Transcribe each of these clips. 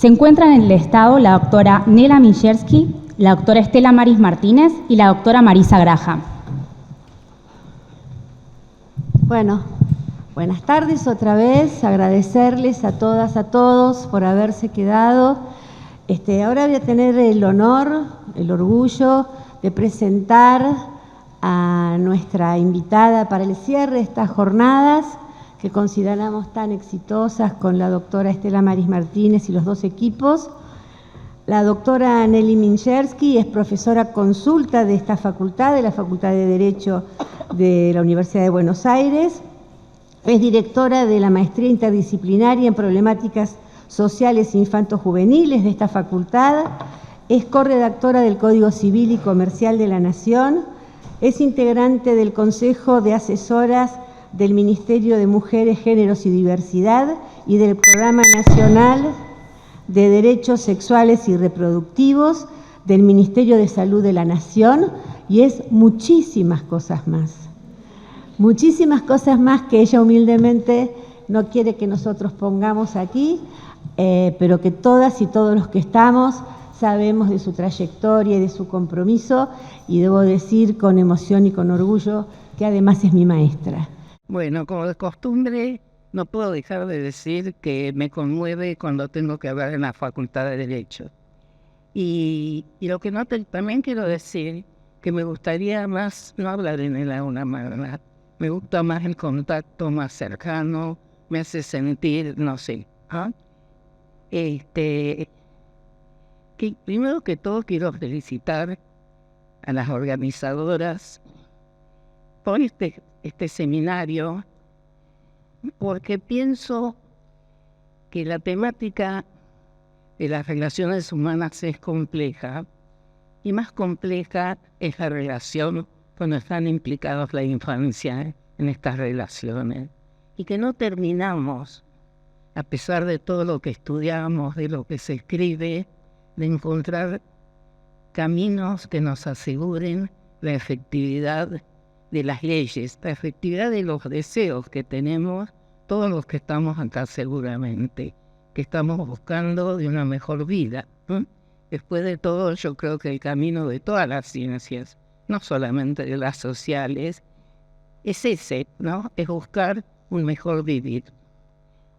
Se encuentran en el estado la doctora Nela Mijersky, la doctora Estela Maris Martínez y la doctora Marisa Graja. Bueno, buenas tardes otra vez, agradecerles a todas, a todos por haberse quedado. Ahora voy a tener el honor, el orgullo de presentar a nuestra invitada para el cierre de estas jornadas que consideramos tan exitosas con la doctora Estela Maris Martínez y los dos equipos. La doctora Nelly Mijersky es profesora consulta de esta facultad, de la Facultad de Derecho de la Universidad de Buenos Aires. Es directora de la Maestría Interdisciplinaria en Problemáticas Sociales Infanto-Juveniles de esta facultad. Es corredactora del Código Civil y Comercial de la Nación. Es integrante del Consejo de Asesoras del Ministerio de Mujeres, Géneros y Diversidad y del Programa Nacional de Derechos Sexuales y Reproductivos del Ministerio de Salud de la Nación, y es muchísimas cosas más. Muchísimas cosas más que ella humildemente no quiere que nosotros pongamos aquí, pero que todas y todos los que estamos sabemos de su trayectoria y de su compromiso, y debo decir con emoción y con orgullo que además es mi maestra. Bueno, como de costumbre, no puedo dejar de decir que me conmueve cuando tengo que hablar en la Facultad de Derecho. Y lo que no también quiero decir que me gustaría más no hablar en el aula magna. Me gusta más el contacto más cercano, me hace sentir, no sé. Que primero que todo quiero felicitar a las organizadoras por este seminario, porque pienso que la temática de las relaciones humanas es compleja, y más compleja es la relación cuando están implicados la infancia en estas relaciones, y que no terminamos, a pesar de todo lo que estudiamos, de lo que se escribe, de encontrar caminos que nos aseguren la efectividad de las leyes, la efectividad de los deseos que tenemos todos los que estamos acá seguramente, que estamos buscando de una mejor vida. Después de todo, yo creo que el camino de todas las ciencias, no solamente de las sociales, es ese, ¿no? Es buscar un mejor vivir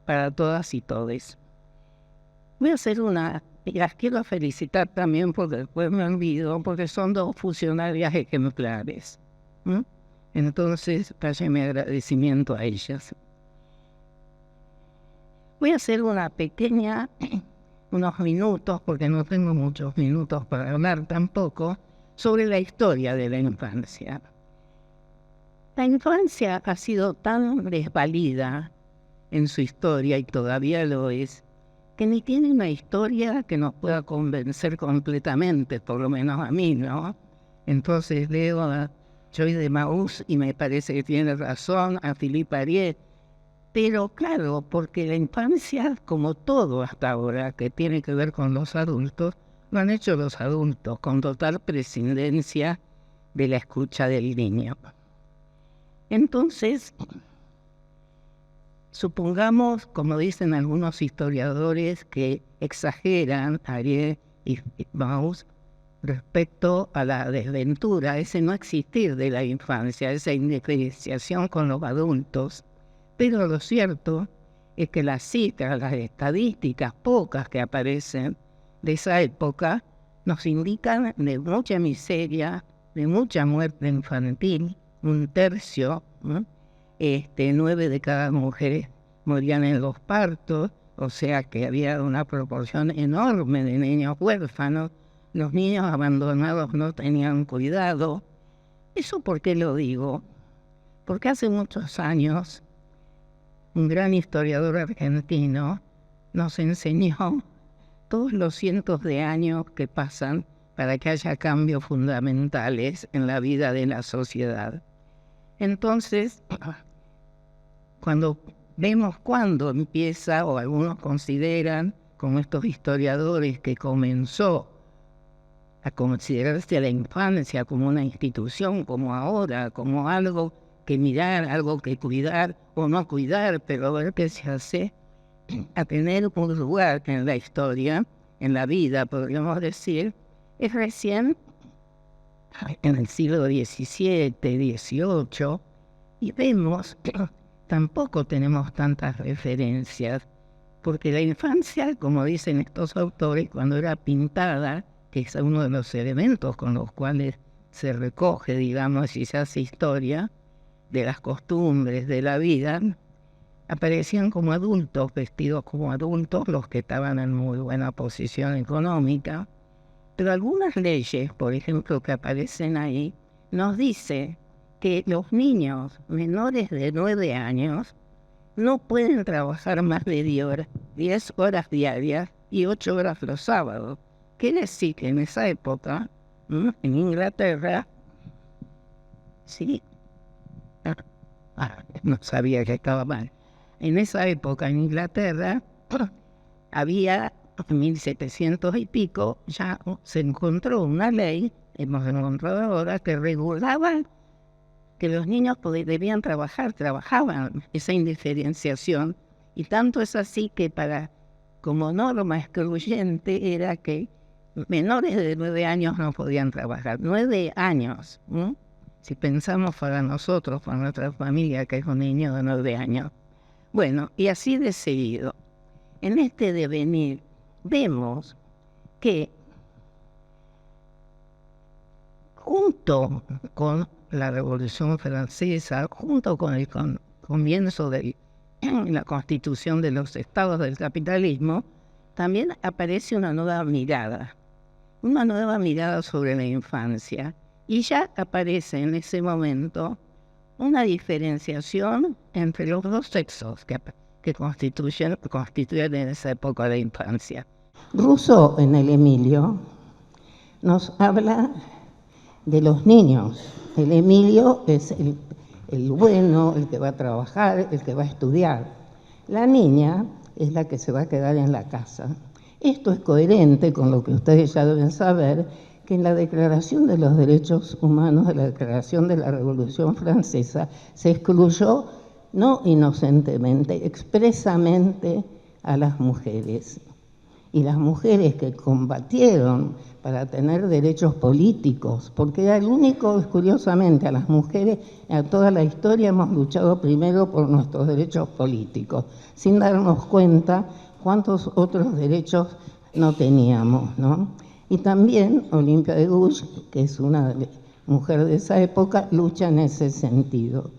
para todas y todes. Voy a hacer y las quiero felicitar también porque después me olvido, porque son dos funcionarias ejemplares. Entonces, vaya mi agradecimiento a ellas. Voy a hacer unos minutos, porque no tengo muchos minutos para hablar tampoco, sobre la historia de la infancia. La infancia ha sido tan desvalida en su historia, y todavía lo es, que ni tiene una historia que nos pueda convencer completamente, por lo menos a mí, ¿no? Entonces leo a Joy de Maús y me parece que tiene razón, a Philippe Ariès, pero claro, porque la infancia, como todo hasta ahora, que tiene que ver con los adultos, lo han hecho los adultos, con total prescindencia de la escucha del niño. Entonces, supongamos, como dicen algunos historiadores, que exageran Ariès y Maús respecto a la desventura, ese no existir de la infancia, esa indiferenciación con los adultos. Pero lo cierto es que las cifras, las estadísticas pocas que aparecen de esa época, nos indican de mucha miseria, de mucha muerte infantil, 1/3, ¿no? 9 de cada mujer morían en los partos, o sea que había una proporción enorme de niños huérfanos, los niños abandonados no tenían cuidado. ¿Eso por qué lo digo? Porque hace muchos años un gran historiador argentino nos enseñó todos los cientos de años que pasan para que haya cambios fundamentales en la vida de la sociedad. Entonces, cuando vemos cuándo empieza, o algunos consideran, como estos historiadores, que comenzó a considerarse a la infancia como una institución, como ahora, como algo que mirar, algo que cuidar o no cuidar, pero ver qué se hace, a tener un lugar en la historia, en la vida, podríamos decir, es recién en el siglo XVII, XVIII, y vemos que tampoco tenemos tantas referencias, porque la infancia, como dicen estos autores, cuando era pintada, que es uno de los elementos con los cuales se recoge, digamos, y se hace historia de las costumbres de la vida, aparecían como adultos, vestidos como adultos, los que estaban en muy buena posición económica. Pero algunas leyes, por ejemplo, que aparecen ahí, nos dice que los niños menores de 9 años no pueden trabajar más de 10 horas diarias y 8 horas los sábados. Quiere decir que en esa época, en Inglaterra, sí, no sabía que estaba mal. En esa época en Inglaterra había, en 1700 y pico, ya se encontró una ley, hemos encontrado ahora, que regulaba que los niños debían trabajar, trabajaban, esa indiferenciación, y tanto es así que como norma excluyente era que menores de 9 años no podían trabajar. 9 años, ¿no? Si pensamos para nosotros, para nuestra familia, que es un niño de 9 años. Bueno, y así de seguido. En este devenir vemos que junto con la Revolución Francesa, junto con el comienzo de la constitución de los estados del capitalismo, también aparece una nueva mirada sobre la infancia. Y ya aparece en ese momento una diferenciación entre los dos sexos que constituyen en esa época de infancia. Rousseau, en el Emilio, nos habla de los niños. El Emilio es el bueno, el que va a trabajar, el que va a estudiar. La niña es la que se va a quedar en la casa. Esto es coherente con lo que ustedes ya deben saber, que en la Declaración de los Derechos Humanos, de la Declaración de la Revolución Francesa, se excluyó, no inocentemente, expresamente a las mujeres. Y las mujeres que combatieron para tener derechos políticos, porque era el único, curiosamente, a las mujeres, en toda la historia hemos luchado primero por nuestros derechos políticos, sin darnos cuenta cuántos otros derechos no teníamos, ¿no? Y también Olimpia de Gouges, que es una mujer de esa época, lucha en ese sentido.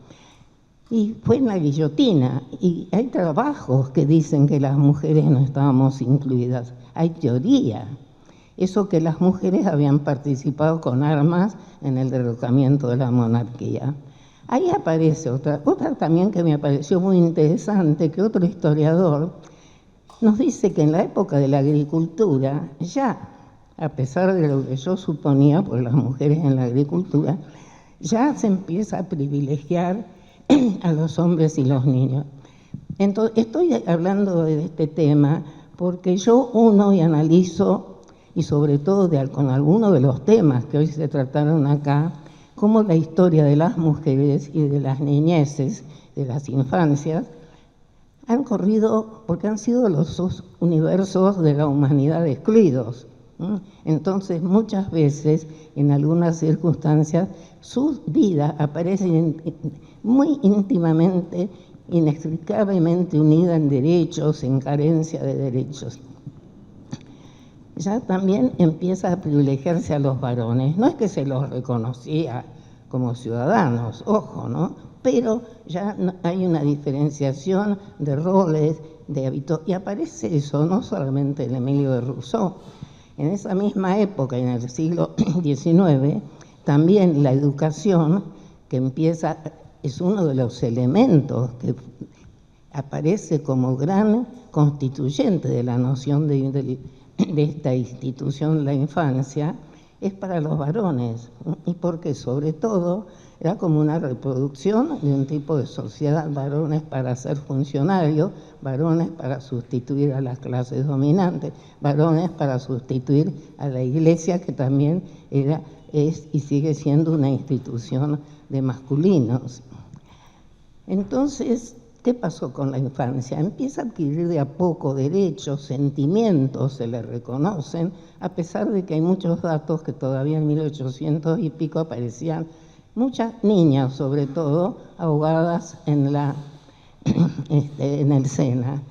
Y fue en la guillotina, y hay trabajos que dicen que las mujeres no estábamos incluidas. Hay teoría. Eso que las mujeres habían participado con armas en el derrocamiento de la monarquía. Ahí aparece otra también que me pareció muy interesante, que otro historiador nos dice que en la época de la agricultura, ya, a pesar de lo que yo suponía, por las mujeres en la agricultura, ya se empieza a privilegiar a los hombres y los niños. Entonces, estoy hablando de este tema porque yo uno y analizo, y sobre todo con algunos de los temas que hoy se trataron acá, cómo la historia de las mujeres y de las niñeces, de las infancias, han corrido porque han sido los dos universos de la humanidad excluidos. Entonces, muchas veces, en algunas circunstancias, su vida aparece muy íntimamente, inextricablemente unida en derechos, en carencia de derechos. Ya también empieza a privilegiarse a los varones. No es que se los reconocía como ciudadanos, ojo, ¿no? Pero ya hay una diferenciación de roles, de hábitos, y aparece eso no solamente en Emilio de Rousseau. En esa misma época, en el siglo XIX, también la educación, que es uno de los elementos que aparece como gran constituyente de la noción de esta institución, la infancia, es para los varones, y porque sobre todo era como una reproducción de un tipo de sociedad, varones para ser funcionarios, varones para sustituir a las clases dominantes, varones para sustituir a la iglesia, que también es y sigue siendo una institución de masculinos. Entonces, ¿qué pasó con la infancia? Empieza a adquirir de a poco derechos, sentimientos, se le reconocen, a pesar de que hay muchos datos que todavía en 1800 y pico aparecían muchas niñas, sobre todo, ahogadas en el SENA.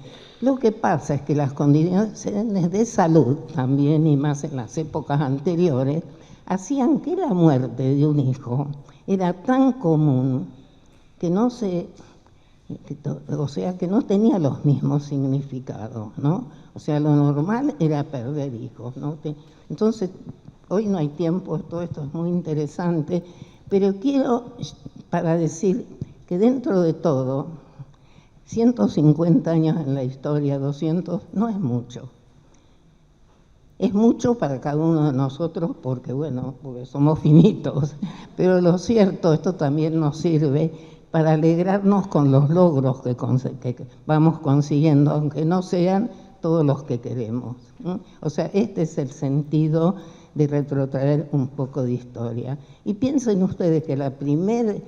Lo que pasa es que las condiciones de salud, también y más en las épocas anteriores, hacían que la muerte de un hijo era tan común que no tenía los mismos significados, ¿no? O sea, lo normal era perder hijos, ¿no? Entonces, hoy no hay tiempo, todo esto es muy interesante, pero quiero para decir que dentro de todo, 150 años en la historia, 200, no es mucho. Es mucho para cada uno de nosotros porque somos finitos, pero lo cierto, esto también nos sirve para alegrarnos con los logros que vamos consiguiendo, aunque no sean todos los que queremos, ¿no? O sea, este es el sentido de retrotraer un poco de historia. Y piensen ustedes que la primer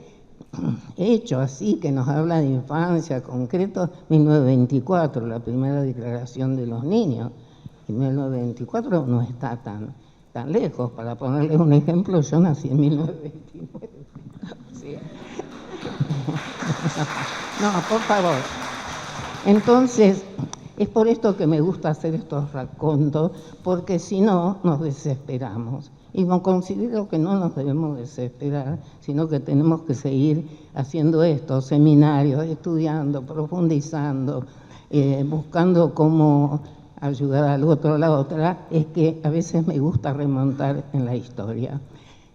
hecho así que nos habla de infancia concreto, 1924, la primera declaración de los niños. Y 1924 no está tan lejos. Para ponerles un ejemplo, yo nací en 1929. Sí. No, por favor. Entonces, es por esto que me gusta hacer estos racontos, porque si no, nos desesperamos. Y no considero que no nos debemos desesperar, sino que tenemos que seguir haciendo estos seminarios, estudiando, profundizando, buscando cómo ayudar al otro. La otra es que a veces me gusta remontar en la historia.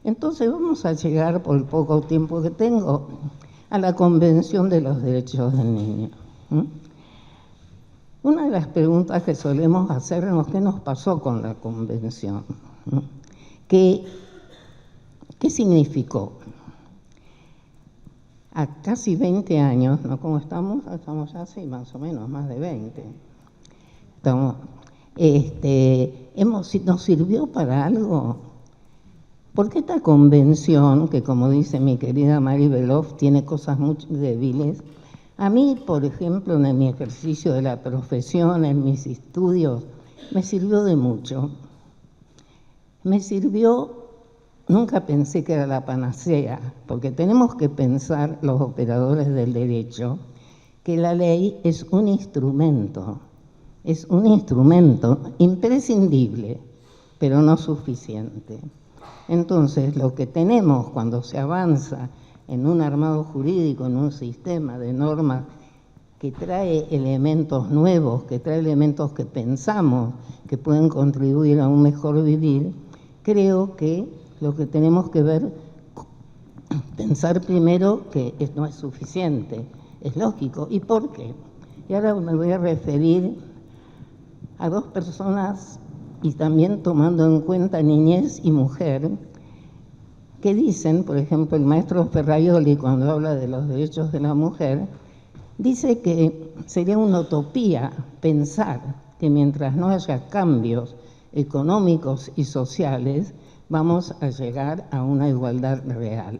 Entonces vamos a llegar, por el poco tiempo que tengo, a la Convención de los Derechos del Niño. Una de las preguntas que solemos hacernos es ¿qué nos pasó con la Convención? ¿Qué significó? A casi 20 años, ¿no? ¿Cómo estamos? Estamos ya así, más o menos, más de 20. ¿Nos sirvió para algo? Porque esta convención, que como dice mi querida Mari Beloff, tiene cosas muy débiles, a mí, por ejemplo, en mi ejercicio de la profesión, en mis estudios, me sirvió de mucho. Me sirvió, nunca pensé que era la panacea, porque tenemos que pensar, los operadores del derecho, que la ley es un instrumento imprescindible, pero no suficiente. Entonces, lo que tenemos cuando se avanza en un armado jurídico, en un sistema de normas que trae elementos nuevos, que trae elementos que pensamos que pueden contribuir a un mejor vivir, creo que lo que tenemos que pensar primero que no es suficiente, es lógico. ¿Y por qué? Y ahora me voy a referir a dos personas y también tomando en cuenta niñez y mujer, que dicen, por ejemplo, el maestro Ferraioli, cuando habla de los derechos de la mujer, dice que sería una utopía pensar que mientras no haya cambios económicos y sociales, vamos a llegar a una igualdad real.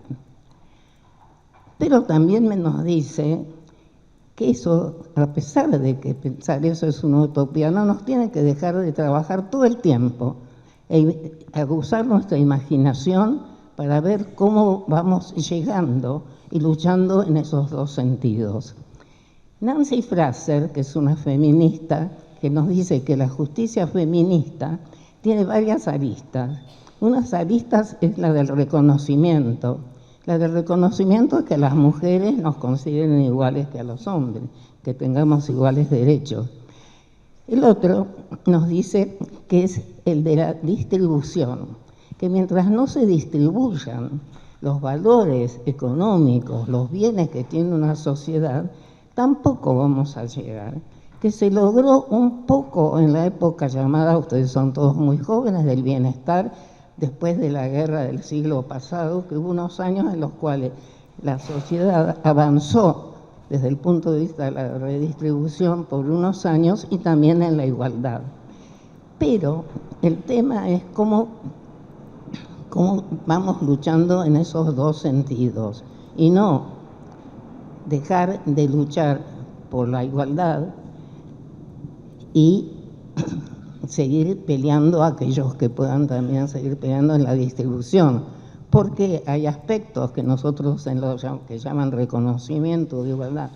Pero también nos dice que eso, a pesar de que pensar eso es una utopía, no nos tiene que dejar de trabajar todo el tiempo, usar nuestra imaginación para ver cómo vamos llegando y luchando en esos dos sentidos. Nancy Fraser, que es una feminista, que nos dice que la justicia feminista tiene varias aristas. Unas aristas es la del reconocimiento. La del reconocimiento es que las mujeres nos consideren iguales que a los hombres, que tengamos iguales derechos. El otro nos dice que es el de la distribución, que mientras no se distribuyan los valores económicos, los bienes que tiene una sociedad, tampoco vamos a llegar. Que se logró un poco en la época llamada, ustedes son todos muy jóvenes, del bienestar, después de la guerra del siglo pasado, que hubo unos años en los cuales la sociedad avanzó desde el punto de vista de la redistribución por unos años y también en la igualdad. Pero el tema es cómo vamos luchando en esos dos sentidos y no dejar de luchar por la igualdad y seguir peleando a aquellos que puedan también seguir peleando en la distribución, porque hay aspectos que nosotros en lo que llaman reconocimiento de igualdad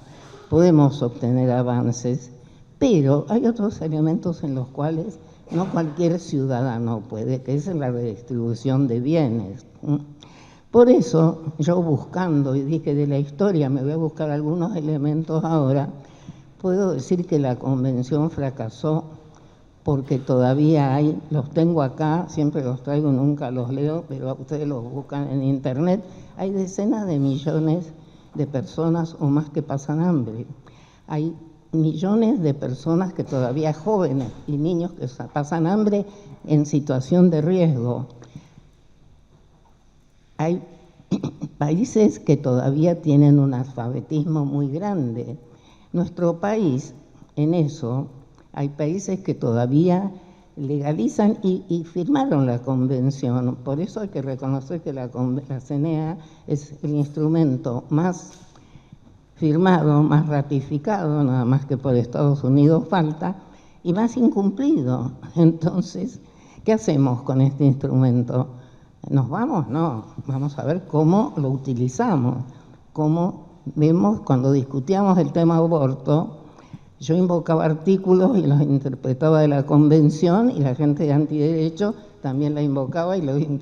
podemos obtener avances, pero hay otros elementos en los cuales no cualquier ciudadano puede, que es la redistribución de bienes. Por eso yo buscando, y dije de la historia, me voy a buscar algunos elementos ahora, puedo decir que la convención fracasó porque todavía hay, los tengo acá, siempre los traigo, nunca los leo, pero ustedes los buscan en internet, hay decenas de millones de personas o más que pasan hambre. Hay millones de personas que todavía jóvenes y niños que pasan hambre en situación de riesgo. Hay países que todavía tienen un alfabetismo muy grande. Nuestro país, en eso, hay países que todavía legalizan y firmaron la convención. Por eso hay que reconocer que la CNA es el instrumento más firmado, más ratificado, nada más que por Estados Unidos falta, y más incumplido. Entonces, ¿qué hacemos con este instrumento? ¿Nos vamos? No, vamos a ver cómo lo utilizamos. Cómo vemos, cuando discutíamos el tema aborto, yo invocaba artículos y los interpretaba de la convención y la gente de antiderecho también la invocaba y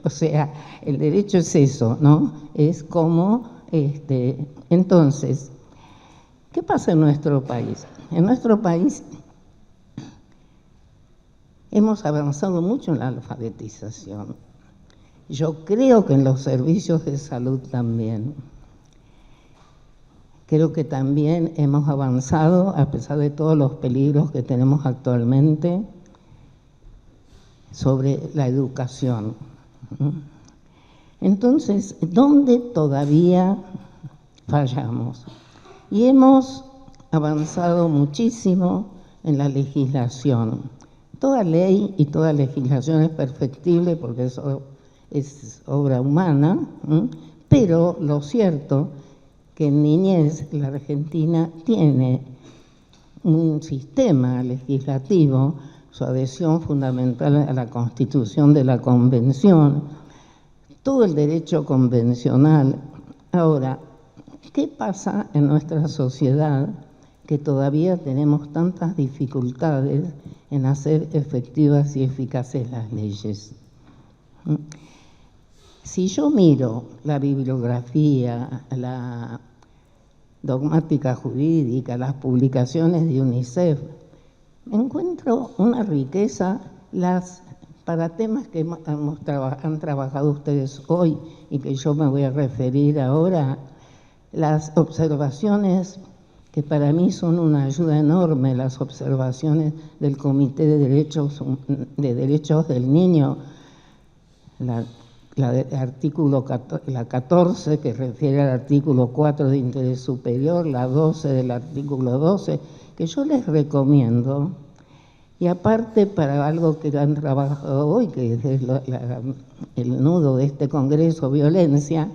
o sea, el derecho es eso, ¿no? Es como, entonces, ¿qué pasa en nuestro país? En nuestro país hemos avanzado mucho en la alfabetización. Yo creo que en los servicios de salud también. Creo que también hemos avanzado, a pesar de todos los peligros que tenemos actualmente, sobre la educación. Entonces, ¿dónde todavía fallamos? Y hemos avanzado muchísimo en la legislación. Toda ley y toda legislación es perfectible porque eso es obra humana, pero lo cierto que en niñez la Argentina tiene un sistema legislativo, su adhesión fundamental a la Constitución de la Convención, todo el derecho convencional. Ahora, ¿qué pasa en nuestra sociedad que todavía tenemos tantas dificultades en hacer efectivas y eficaces las leyes? Si yo miro la bibliografía, la dogmática jurídica, las publicaciones de UNICEF, encuentro una riqueza para temas que han trabajado ustedes hoy y que yo me voy a referir ahora, las observaciones que para mí son una ayuda enorme, las observaciones del Comité de Derechos del Niño, la 14 que refiere al artículo 4 de interés superior, la 12 del artículo 12, que yo les recomiendo, y aparte para algo que han trabajado hoy, que es el nudo de este Congreso, violencia,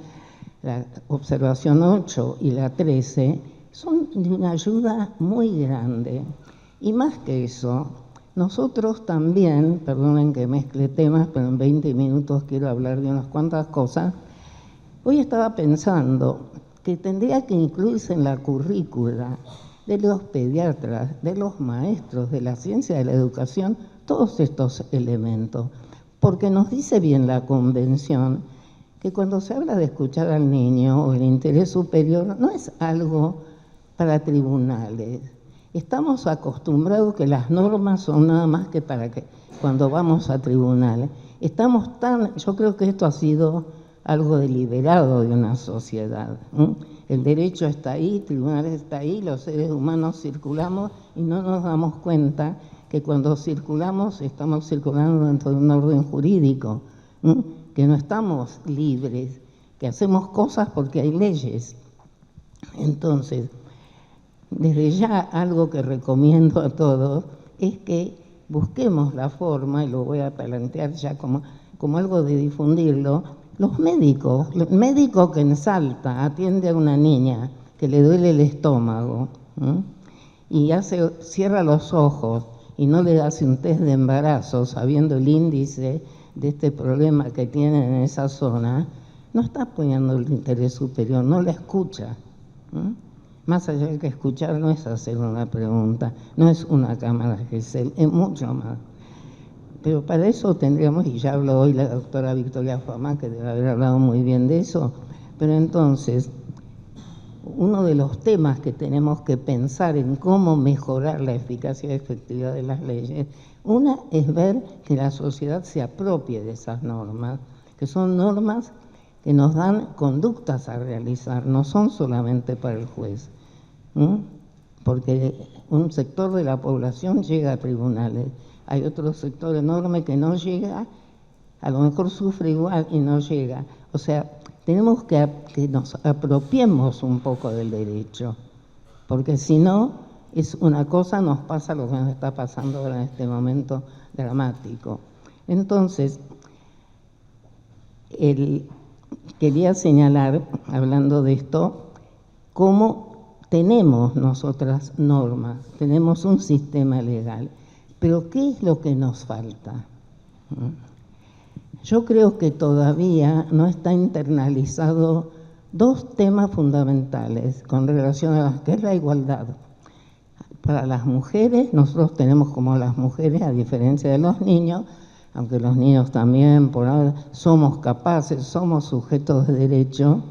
la observación 8 y la 13, son de una ayuda muy grande. Y más que eso, nosotros también, perdonen que mezcle temas, pero en 20 minutos quiero hablar de unas cuantas cosas. Hoy estaba pensando que tendría que incluirse en la currícula de los pediatras, de los maestros, de la ciencia de la educación, todos estos elementos. Porque nos dice bien la Convención que cuando se habla de escuchar al niño o el interés superior, no es algo para tribunales. Estamos acostumbrados que las normas son nada más que para que cuando vamos a tribunales. Yo creo que esto ha sido algo deliberado de una sociedad. El derecho está ahí, tribunales está ahí, los seres humanos circulamos y no nos damos cuenta que cuando circulamos estamos circulando dentro de un orden jurídico, que no estamos libres, que hacemos cosas porque hay leyes. Entonces, desde ya algo que recomiendo a todos es que busquemos la forma, y lo voy a plantear ya como algo de difundirlo, los médicos, el médico que en Salta atiende a una niña que le duele el estómago, ¿m? Y cierra los ojos y no le hace un test de embarazo sabiendo el índice de este problema que tienen en esa zona, no está apoyando el interés superior, no la escucha. Más allá de que escuchar no es hacer una pregunta, no es una cámara GESEL, es mucho más. Pero para eso tendríamos, y ya habló hoy la doctora Victoria Famá, que debe haber hablado muy bien de eso, pero entonces, uno de los temas que tenemos que pensar en cómo mejorar la eficacia y efectividad de las leyes, una es ver que la sociedad se apropie de esas normas, que son normas que nos dan conductas a realizar, no son solamente para el juez, porque un sector de la población llega a tribunales, hay otro sector enorme que no llega, a lo mejor sufre igual y no llega. O sea, tenemos que nos apropiemos un poco del derecho, porque si no, es una cosa, nos pasa lo que nos está pasando ahora en este momento dramático. Entonces, quería señalar, hablando de esto, cómo tenemos nosotras normas, tenemos un sistema legal, pero ¿qué es lo que nos falta? Yo creo que todavía no está internalizado dos temas fundamentales con relación a las que es la igualdad. Para las mujeres, nosotros tenemos como las mujeres, a diferencia de los niños, aunque los niños también por ahora somos capaces, somos sujetos de derecho,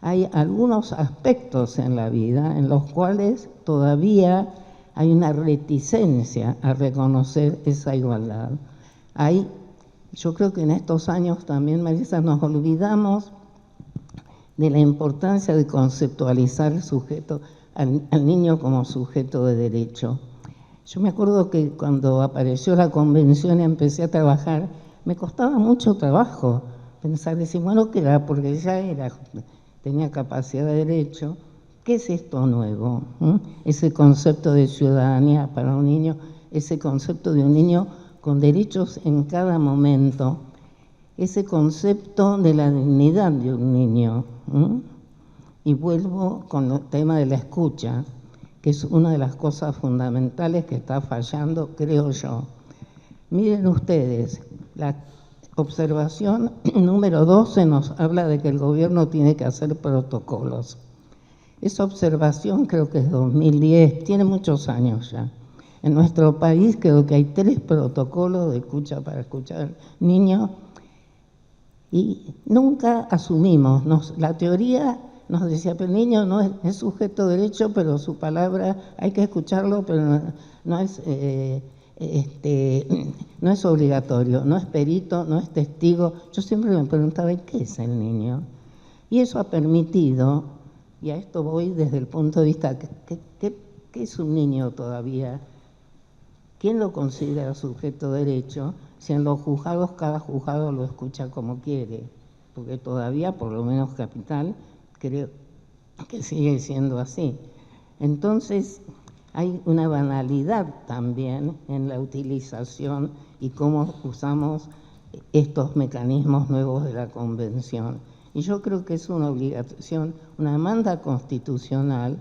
hay algunos aspectos en la vida en los cuales todavía hay una reticencia a reconocer esa igualdad. Yo creo que en estos años también, Marisa, nos olvidamos de la importancia de conceptualizar el sujeto, al niño como sujeto de derecho. Yo me acuerdo que cuando apareció la convención y empecé a trabajar, me costaba mucho trabajo pensar, decir, bueno, ¿qué era? Porque ya tenía capacidad de derecho. ¿Qué es esto nuevo? Ese concepto de ciudadanía para un niño, ese concepto de un niño con derechos en cada momento, ese concepto de la dignidad de un niño. Y vuelvo con el tema de la escucha, que es una de las cosas fundamentales que está fallando, creo yo. Miren ustedes, la observación número 12 nos habla de que el gobierno tiene que hacer protocolos. Esa observación creo que es 2010, tiene muchos años ya. En nuestro país creo que hay 3 protocolos de escucha para escuchar niños y nunca asumimos. La teoría nos decía, pero el niño no es sujeto de derecho, pero su palabra hay que escucharlo, pero no es obligatorio, no es perito, no es testigo. Yo siempre me preguntaba, ¿y qué es el niño? Y eso ha permitido, y a esto voy desde el punto de vista, ¿qué es un niño todavía? ¿Quién lo considera sujeto de derecho? Si en los juzgados cada juzgado lo escucha como quiere, porque todavía, por lo menos Capital, creo que sigue siendo así. Entonces, hay una banalidad también en la utilización y cómo usamos estos mecanismos nuevos de la Convención. Y yo creo que es una obligación, una demanda constitucional,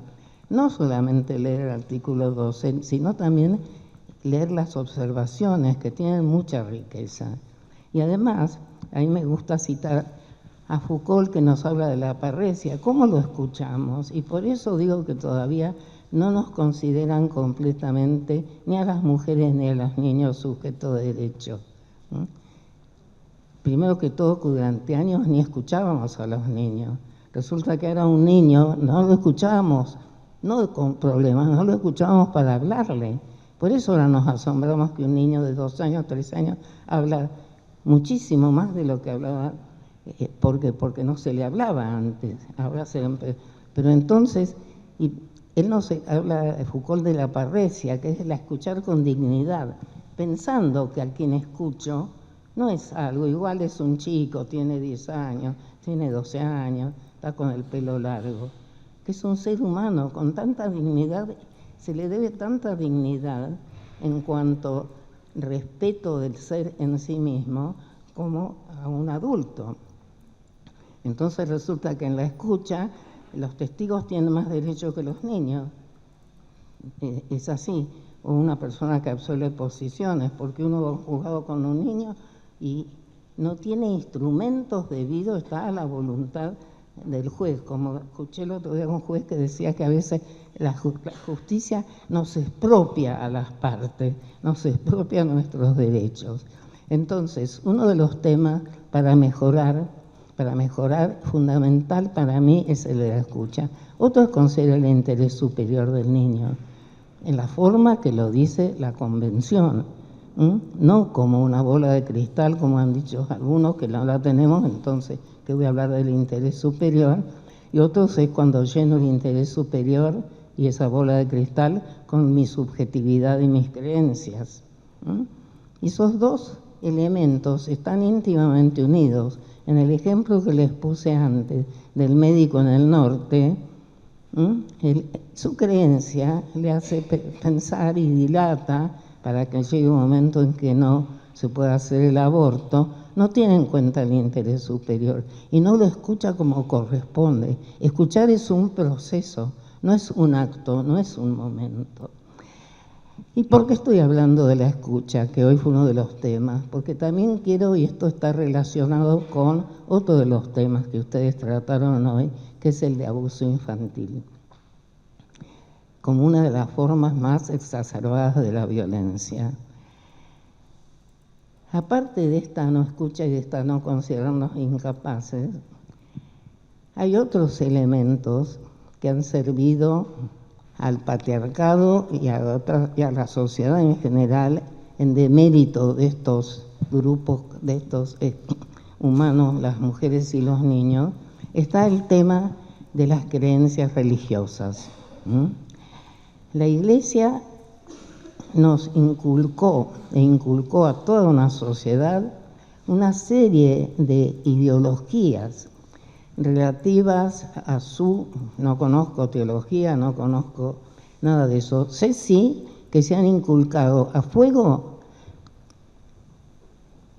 no solamente leer el artículo 12, sino también leer las observaciones que tienen mucha riqueza. Y además, a mí me gusta citar a Foucault, que nos habla de la parresia, cómo lo escuchamos, y por eso digo que todavía no nos consideran completamente ni a las mujeres ni a los niños sujetos de derecho. Primero que todo, que durante años ni escuchábamos a los niños. Resulta que ahora un niño no lo escuchábamos, no con problemas, no lo escuchábamos para hablarle. Por eso ahora nos asombramos que un niño de 2 años, 3 años, habla muchísimo más de lo que hablaba, porque no se le hablaba antes. Ahora pero entonces, y él nos habla, Foucault, de la parresia, que es la escuchar con dignidad, pensando que a quien escucho no es algo, igual es un chico, tiene 10 años, tiene 12 años, está con el pelo largo, que es un ser humano con tanta dignidad. Se le debe tanta dignidad en cuanto respeto del ser en sí mismo como a un adulto. Entonces resulta que en la escucha los testigos tienen más derecho que los niños, es así, o una persona que absuelve posiciones, porque uno ha jugado con un niño y no tiene instrumentos debido, está a la voluntad del juez. Como escuché el otro día un juez que decía que a veces la justicia nos expropia a las partes, nos expropia nuestros derechos. Entonces, uno de los temas para mejorar, fundamental para mí es el de la escucha. Otro es considerar el interés superior del niño, en la forma que lo dice la Convención, no como una bola de cristal, como han dicho algunos, que no la tenemos, entonces que voy a hablar del interés superior, y otros es cuando lleno el interés superior y esa bola de cristal con mi subjetividad y mis creencias. Y esos dos elementos están íntimamente unidos. En el ejemplo que les puse antes del médico en el norte, su creencia le hace pensar y dilata para que llegue un momento en que no se pueda hacer el aborto, no tiene en cuenta el interés superior y no lo escucha como corresponde. Escuchar es un proceso, no es un acto, no es un momento. ¿Y por qué estoy hablando de la escucha, que hoy fue uno de los temas? Porque también quiero, y esto está relacionado con otro de los temas que ustedes trataron hoy, que es el de abuso infantil, como una de las formas más exacerbadas de la violencia. Aparte de esta no escucha y de esta no considerarnos incapaces, hay otros elementos que han servido al patriarcado y a la sociedad en general en demérito de estos grupos, de estos humanos, las mujeres y los niños. Está el tema de las creencias religiosas. La Iglesia nos inculcó e inculcó a toda una sociedad una serie de ideologías relativas a no conozco teología, no conozco nada de eso. Sé sí que se han inculcado a fuego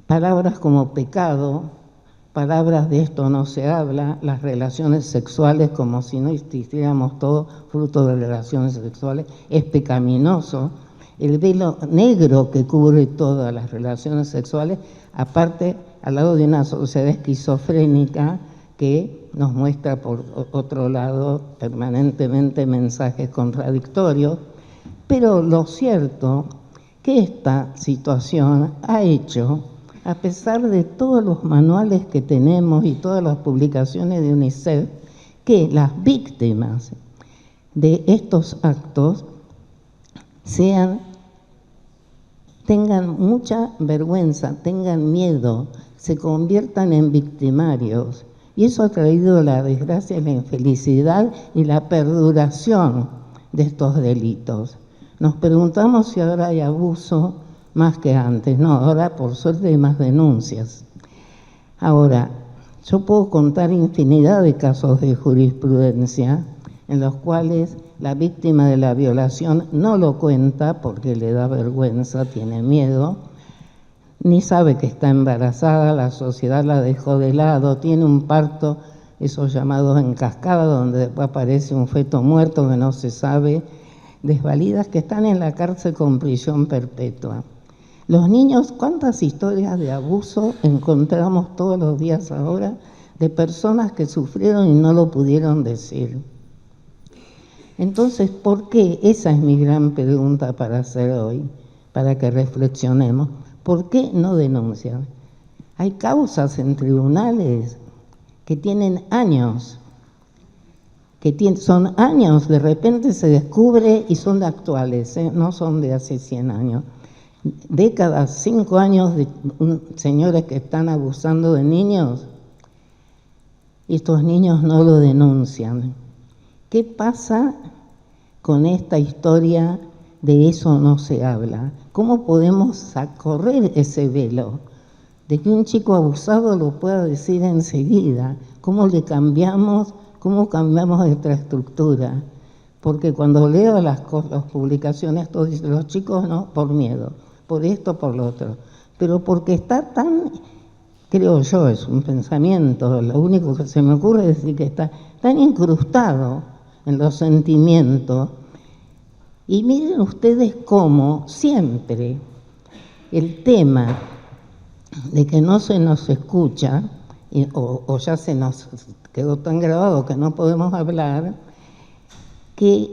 palabras como pecado, palabras de esto no se habla, las relaciones sexuales como si no existiéramos todos fruto de relaciones sexuales, es pecaminoso. El velo negro que cubre todas las relaciones sexuales, aparte al lado de una sociedad esquizofrénica que nos muestra por otro lado permanentemente mensajes contradictorios, pero lo cierto que esta situación ha hecho, a pesar de todos los manuales que tenemos y todas las publicaciones de UNICEF, que las víctimas de estos actos tengan mucha vergüenza, tengan miedo, se conviertan en victimarios. Y eso ha traído la desgracia, la infelicidad y la perduración de estos delitos. Nos preguntamos si ahora hay abuso más que antes. No, ahora por suerte hay más denuncias. Ahora, yo puedo contar infinidad de casos de jurisprudencia en los cuales la víctima de la violación no lo cuenta porque le da vergüenza, tiene miedo, ni sabe que está embarazada, la sociedad la dejó de lado, tiene un parto, esos llamados en cascada, donde después aparece un feto muerto que no se sabe, desvalidas que están en la cárcel con prisión perpetua. Los niños, ¿cuántas historias de abuso encontramos todos los días ahora de personas que sufrieron y no lo pudieron decir? Entonces, ¿por qué? Esa es mi gran pregunta para hacer hoy, para que reflexionemos. ¿Por qué no denuncian? Hay causas en tribunales que tienen años, son años, de repente se descubre y son de actuales, no son de hace 100 años. Décadas, 5 años de señores que están abusando de niños y estos niños no lo denuncian. ¿Qué pasa con esta historia de eso no se habla? ¿Cómo podemos correr ese velo de que un chico abusado lo pueda decir enseguida? ¿Cómo cambiamos nuestra estructura? Porque cuando leo las publicaciones, todos dicen, los chicos no, por miedo, por esto, por lo otro. Pero porque está tan, creo yo, es un pensamiento, lo único que se me ocurre es decir que está tan incrustado en los sentimientos Y miren ustedes cómo siempre el tema de que no se nos escucha, o ya se nos quedó tan grabado que no podemos hablar, que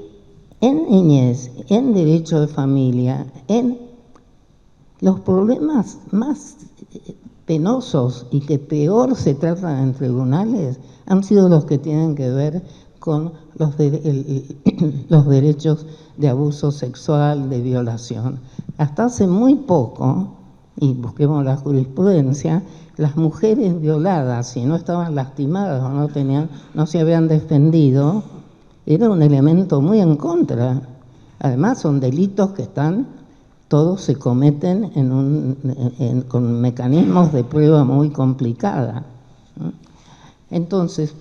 en niñez, en derecho de familia, en los problemas más penosos y que peor se tratan en tribunales han sido los que tienen que ver con los derechos de abuso sexual, de violación. Hasta hace muy poco, y busquemos la jurisprudencia, las mujeres violadas, si no estaban lastimadas o no se habían defendido, era un elemento muy en contra. Además, son delitos que todos se cometen con mecanismos de prueba muy complicada. Entonces,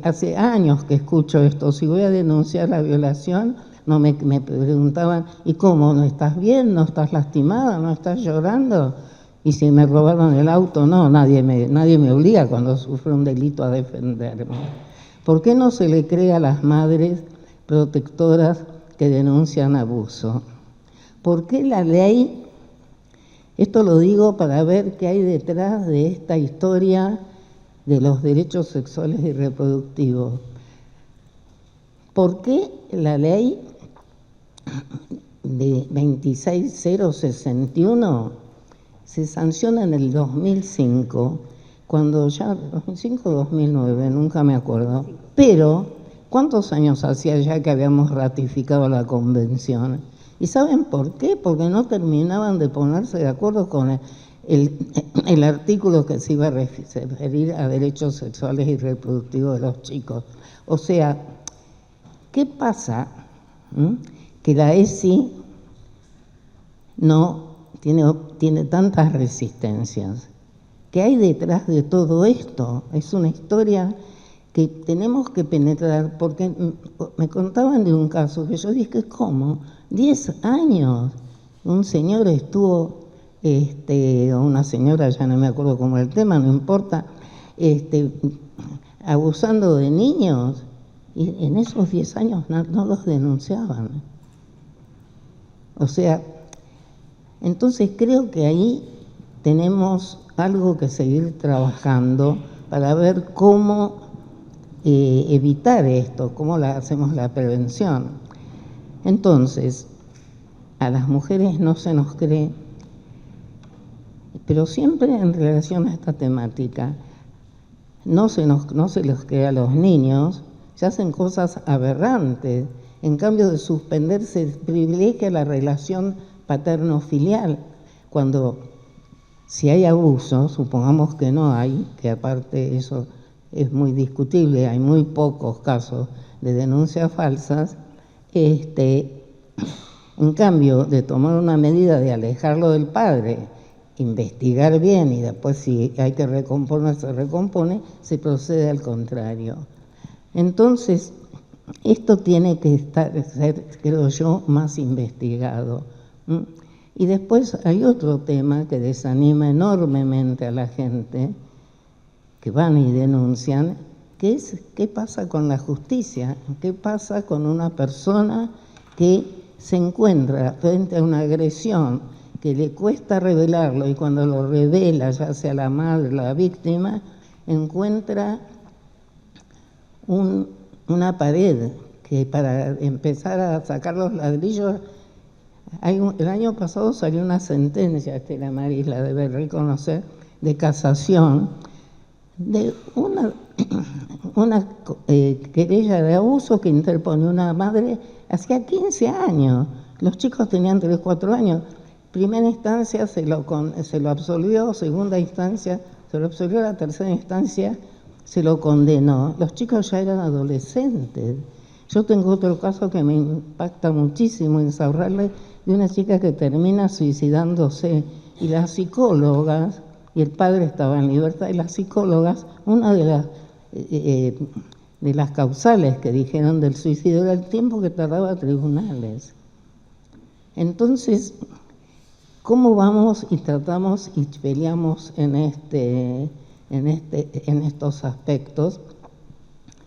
hace años que escucho esto, si voy a denunciar la violación, me preguntaban, ¿y cómo? ¿No estás bien? ¿No estás lastimada? ¿No estás llorando? Y si me robaron el auto, no, nadie me obliga cuando sufro un delito a defenderme. ¿Por qué no se le cree a las madres protectoras que denuncian abuso? ¿Por qué la ley? Esto lo digo para ver qué hay detrás de esta historia de los derechos sexuales y reproductivos. ¿Por qué la ley de 26061 se sanciona en el 2005, cuando ya, 2005 o 2009, nunca me acuerdo, pero ¿cuántos años hacía ya que habíamos ratificado la convención? ¿Y saben por qué? Porque no terminaban de ponerse de acuerdo con el artículo que se iba a referir a derechos sexuales y reproductivos de los chicos. O sea, ¿qué pasa? Que la ESI no tiene tantas resistencias. ¿Qué hay detrás de todo esto? Es una historia que tenemos que penetrar, porque me contaban de un caso que yo dije, ¿cómo? 10 años. Un señor estuvo, o una señora, ya no me acuerdo cómo era el tema, no importa, abusando de niños, y en esos 10 años no los denunciaban. O sea, entonces creo que ahí tenemos algo que seguir trabajando para ver cómo evitar esto, cómo hacemos la prevención. Entonces, a las mujeres no se nos cree, pero siempre en relación a esta temática, no se les cree a los niños, se hacen cosas aberrantes. En cambio de suspenderse, privilegia la relación paterno-filial, cuando si hay abuso, supongamos que no hay, que aparte eso es muy discutible, hay muy pocos casos de denuncias falsas, en cambio de tomar una medida de alejarlo del padre, investigar bien y después si hay que recomponer, se recompone, se procede al contrario. Entonces, esto tiene que ser, creo yo, más investigado. Y después hay otro tema que desanima enormemente a la gente, que van y denuncian, que es qué pasa con la justicia, qué pasa con una persona que se encuentra frente a una agresión que le cuesta revelarlo y cuando lo revela, ya sea la madre o la víctima, encuentra una pared que para empezar a sacar los ladrillos, el año pasado salió una sentencia, Estela Maris la debe reconocer, de casación, de una querella de abuso que interpone una madre hacía 15 años. Los chicos tenían 3, 4 años. Primera instancia se lo absolvió, segunda instancia se lo absolvió, la tercera instancia se lo condenó. Los chicos ya eran adolescentes. Yo tengo otro caso que me impacta muchísimo en Saurralde, de una chica que termina suicidándose y las psicólogas, y el padre estaba en libertad, y las psicólogas, una de las causales que dijeron del suicidio era el tiempo que tardaba a tribunales. Entonces, ¿cómo vamos y tratamos y peleamos en estos aspectos?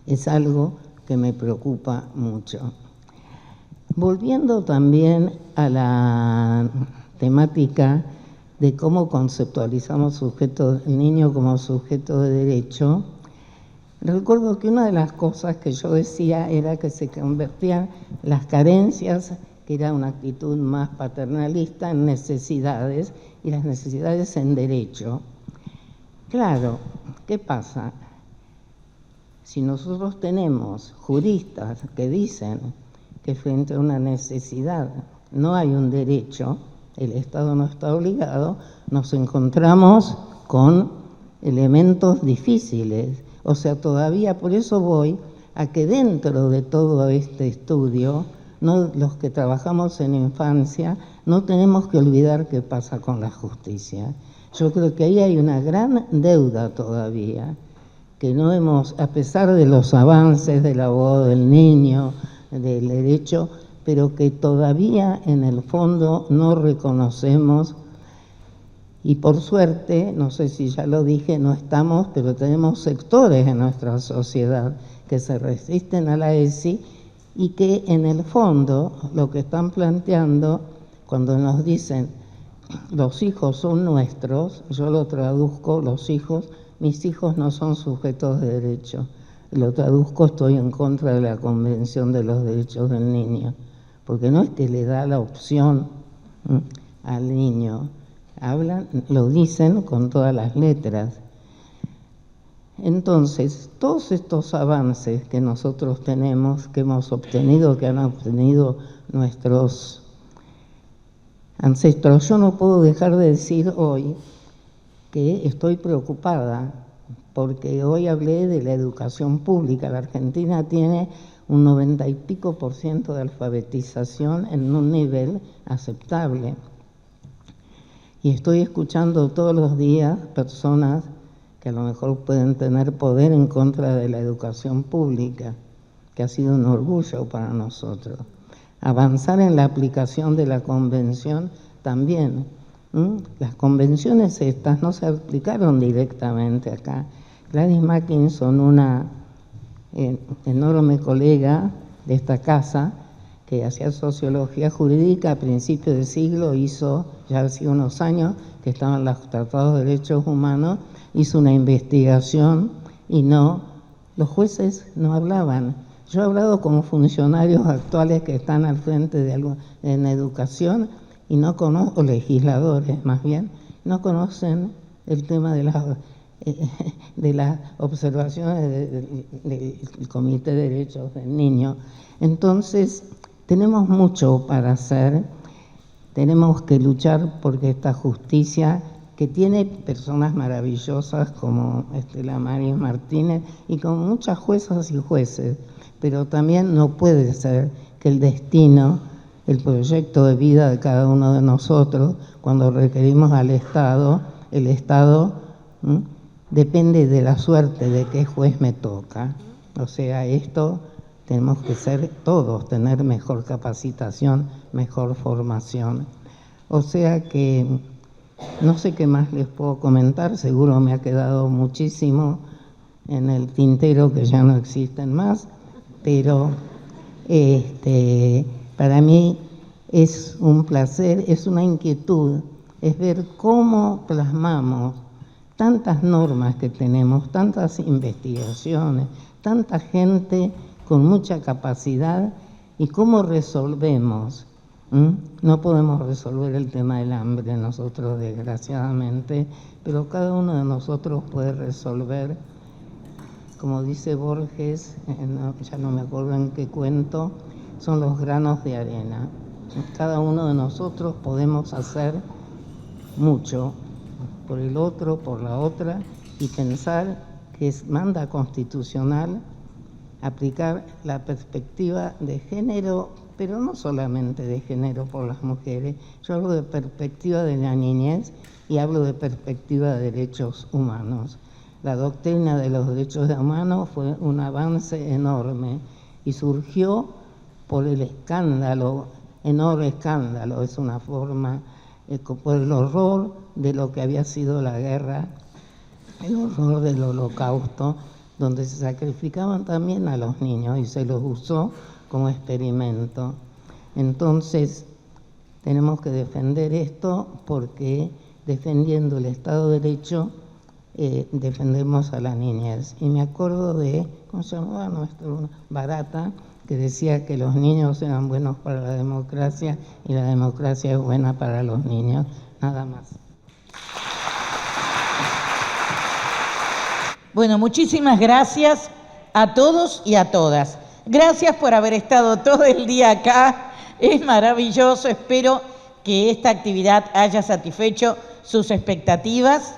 Es algo que me preocupa mucho. Volviendo también a la temática de cómo conceptualizamos el niño como sujeto de derecho, recuerdo que una de las cosas que yo decía era que se convertían las carencias, que era una actitud más paternalista, en necesidades, y las necesidades en derecho. Claro, ¿qué pasa? Si nosotros tenemos juristas que dicen que frente a una necesidad no hay un derecho, el Estado no está obligado, nos encontramos con elementos difíciles. O sea, todavía por eso voy a que dentro de todo este estudio, los que trabajamos en infancia, no tenemos que olvidar qué pasa con la justicia. Yo creo que ahí hay una gran deuda todavía, que no hemos, a pesar de los avances del abogado del niño, del derecho, pero que todavía en el fondo no reconocemos. Y por suerte, no sé si ya lo dije, no estamos, pero tenemos sectores en nuestra sociedad que se resisten a la ESI y que en el fondo lo que están planteando, cuando nos dicen los hijos son nuestros, yo lo traduzco, los hijos, mis hijos no son sujetos de derecho. Lo traduzco, estoy en contra de la Convención de los Derechos del Niño, porque no es que le da la opción al niño, hablan, lo dicen con todas las letras. Entonces, todos estos avances que nosotros tenemos, que hemos obtenido, que han obtenido nuestros ancestros, yo no puedo dejar de decir hoy que estoy preocupada, porque hoy hablé de la educación pública. La Argentina tiene un 90 y pico % de alfabetización en un nivel aceptable. Y estoy escuchando todos los días personas que a lo mejor pueden tener poder en contra de la educación pública, que ha sido un orgullo para nosotros. Avanzar en la aplicación de la Convención también. Las convenciones estas no se aplicaron directamente acá. Gladys Mackinson, una enorme colega de esta casa, que hacía sociología jurídica a principios del siglo, hizo, ya hace unos años que estaban los tratados de derechos humanos, hizo una investigación y los jueces no hablaban. Yo he hablado con funcionarios actuales que están al frente de algo en educación y no conozco, legisladores más bien, no conocen el tema de las observaciones del Comité de Derechos del Niño. Entonces, tenemos mucho para hacer, tenemos que luchar porque esta justicia, que tiene personas maravillosas como Estela Maris Martínez y como muchas juezas y jueces, pero también no puede ser que el destino, el proyecto de vida de cada uno de nosotros, cuando requerimos al Estado, el Estado depende de la suerte de qué juez me toca. O sea, esto tenemos que ser todos, tener mejor capacitación, mejor formación. O sea que no sé qué más les puedo comentar, seguro me ha quedado muchísimo en el tintero que ya no existen más, pero para mí es un placer, es una inquietud, es ver cómo plasmamos tantas normas que tenemos, tantas investigaciones, tanta gente con mucha capacidad y cómo resolvemos. No podemos resolver el tema del hambre nosotros, desgraciadamente, pero cada uno de nosotros puede resolver, como dice Borges, ya no me acuerdo en qué cuento, son los granos de arena. Cada uno de nosotros podemos hacer mucho por el otro, por la otra, y pensar que es manda constitucional aplicar la perspectiva de género, pero no solamente de género por las mujeres. Yo hablo de perspectiva de la niñez y hablo de perspectiva de derechos humanos. La doctrina de los derechos humanos fue un avance enorme y surgió por el escándalo, enorme escándalo, es una forma, por el horror de lo que había sido la guerra, el horror del Holocausto, donde se sacrificaban también a los niños y se los usó como experimento. Entonces, tenemos que defender esto porque defendiendo el Estado de Derecho defendemos a la niñez. Y me acuerdo de, ¿cómo se llamaba nuestro Barata? Que decía que los niños eran buenos para la democracia y la democracia es buena para los niños. Nada más. Bueno, muchísimas gracias a todos y a todas. Gracias por haber estado todo el día acá. Es maravilloso. Espero que esta actividad haya satisfecho sus expectativas.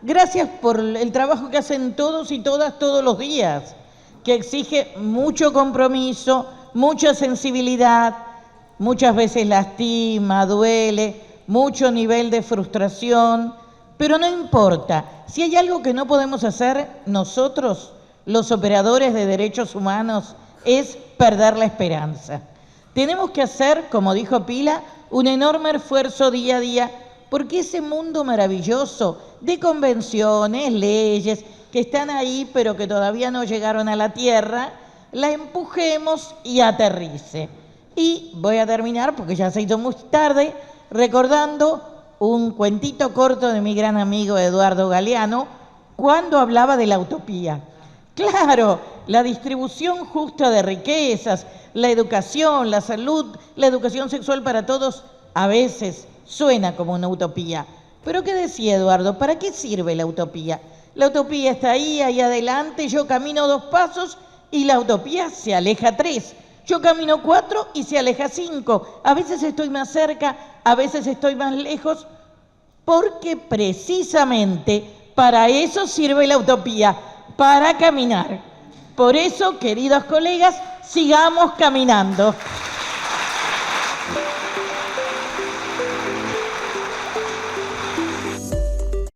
Gracias por el trabajo que hacen todos y todas todos los días, que exige mucho compromiso, mucha sensibilidad, muchas veces lastima, duele, mucho nivel de frustración, pero no importa. Si hay algo que no podemos hacer nosotros, los operadores de derechos humanos, es perder la esperanza. Tenemos que hacer, como dijo Pila, un enorme esfuerzo día a día, porque ese mundo maravilloso de convenciones, leyes, que están ahí pero que todavía no llegaron a la tierra, la empujemos y aterrice. Y voy a terminar, porque ya se hizo muy tarde, recordando un cuentito corto de mi gran amigo Eduardo Galeano, cuando hablaba de la utopía. Claro, la distribución justa de riquezas, la educación, la salud, la educación sexual para todos, a veces suena como una utopía. Pero ¿qué decía Eduardo? ¿Para qué sirve la utopía? La utopía está ahí adelante, yo camino 2 pasos y la utopía se aleja 3. Yo camino 4 y se aleja 5. A veces estoy más cerca, a veces estoy más lejos, porque precisamente para eso sirve la utopía, para caminar. Por eso, queridos colegas, sigamos caminando.